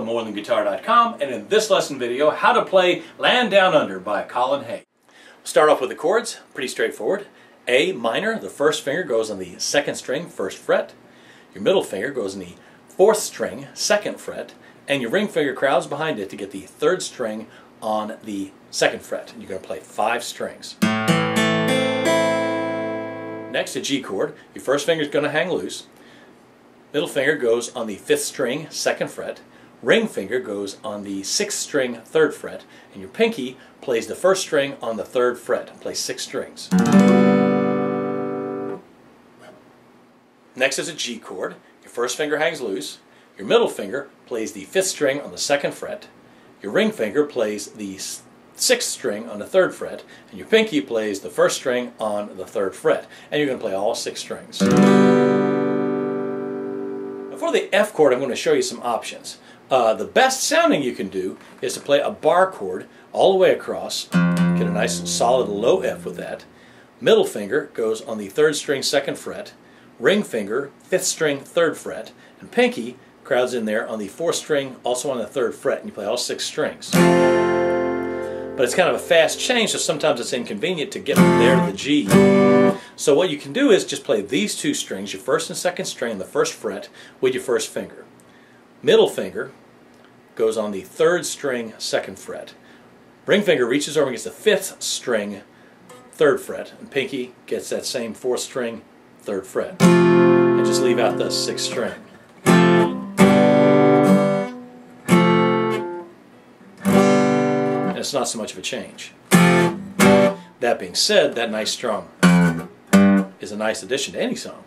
Brown with MoreThanGuitar.com, and in this lesson video, how to play Land Down Under by Colin Hay. We'll start off with the chords, pretty straightforward. A minor, the first finger goes on the second string, first fret. Your middle finger goes on the fourth string, second fret, and your ring finger crowds behind it to get the third string on the second fret. And you're going to play 5 strings. Next, a G chord. Your first finger is going to hang loose. Middle finger goes on the 5th string, 2nd fret. Ring finger goes on the 6th string, 3rd fret. And your pinky plays the 1st string on the 3rd fret and plays 6 strings. Next is a G chord. Your first finger hangs loose. Your middle finger plays the 5th string on the 2nd fret. Your ring finger plays the 6th string on the 3rd fret, and your pinky plays the 1st string on the 3rd fret, and you're going to play all 6 strings. For the F chord, I'm going to show you some options. The best sounding you can do is to play a bar chord all the way across, get a nice solid low F with that. Middle finger goes on the 3rd string, 2nd fret, ring finger, 5th string, 3rd fret, and pinky crowds in there on the 4th string, also on the 3rd fret, and you play all 6 strings. But it's kind of a fast change, so sometimes it's inconvenient to get from there to the G. So what you can do is just play these 2 strings, your 1st and 2nd string on the 1st fret with your 1st finger. Middle finger goes on the 3rd string, 2nd fret. Ring finger reaches over and gets the 5th string, 3rd fret, and pinky gets that same 4th string, 3rd fret. And just leave out the 6th string. And it's not so much of a change. That being said, that nice strum is a nice addition to any song.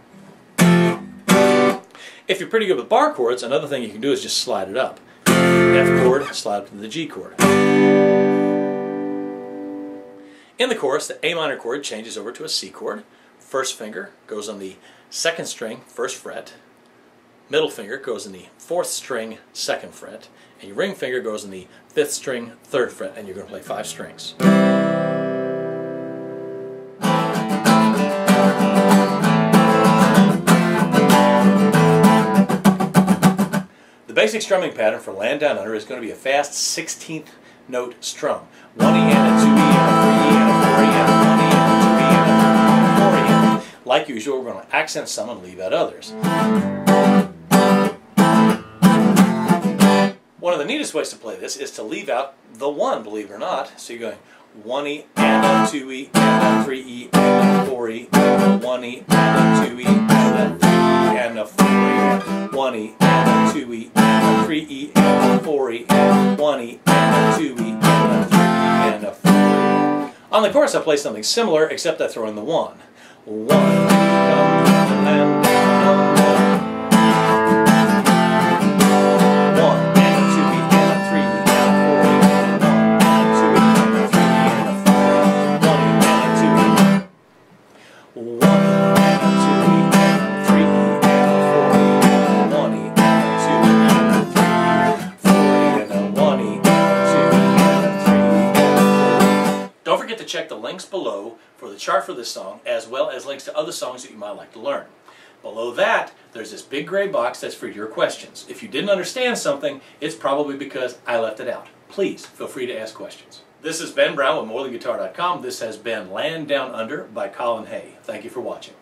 If you're pretty good with bar chords, another thing you can do is just slide it up. F chord, slide up to the G chord. In the chorus, the A minor chord changes over to a C chord. First finger goes on the 2nd string, 1st fret. Middle finger goes on the 4th string, 2nd fret. And your ring finger goes on the 5th string, 3rd fret, and you're going to play 5 strings. The basic strumming pattern for Land Down Under is going to be a fast 16th note strum. 1E and a 2E and a 3E and a 4E and a 1E and a 2E and a 4E. Like usual, we're going to accent some and leave out others. One of the neatest ways to play this is to leave out the 1, believe it or not. So you're going 1E and a 2E and a 3E and a 4E, 1E and a 2E and a 3E and a 4E, 1E and a 2E and a 3E and a 4E, 1E and a 2E and a 3E and a 4E. On the chorus I play something similar, except I throw in the 1. 1, come and down. Check the links below for the chart for this song, as well as links to other songs that you might like to learn. Below that, there's this big gray box that's for your questions. If you didn't understand something, it's probably because I left it out. Please feel free to ask questions. This is Ben Brown with MoreThanGuitar.com. This has been Land Down Under by Colin Hay. Thank you for watching.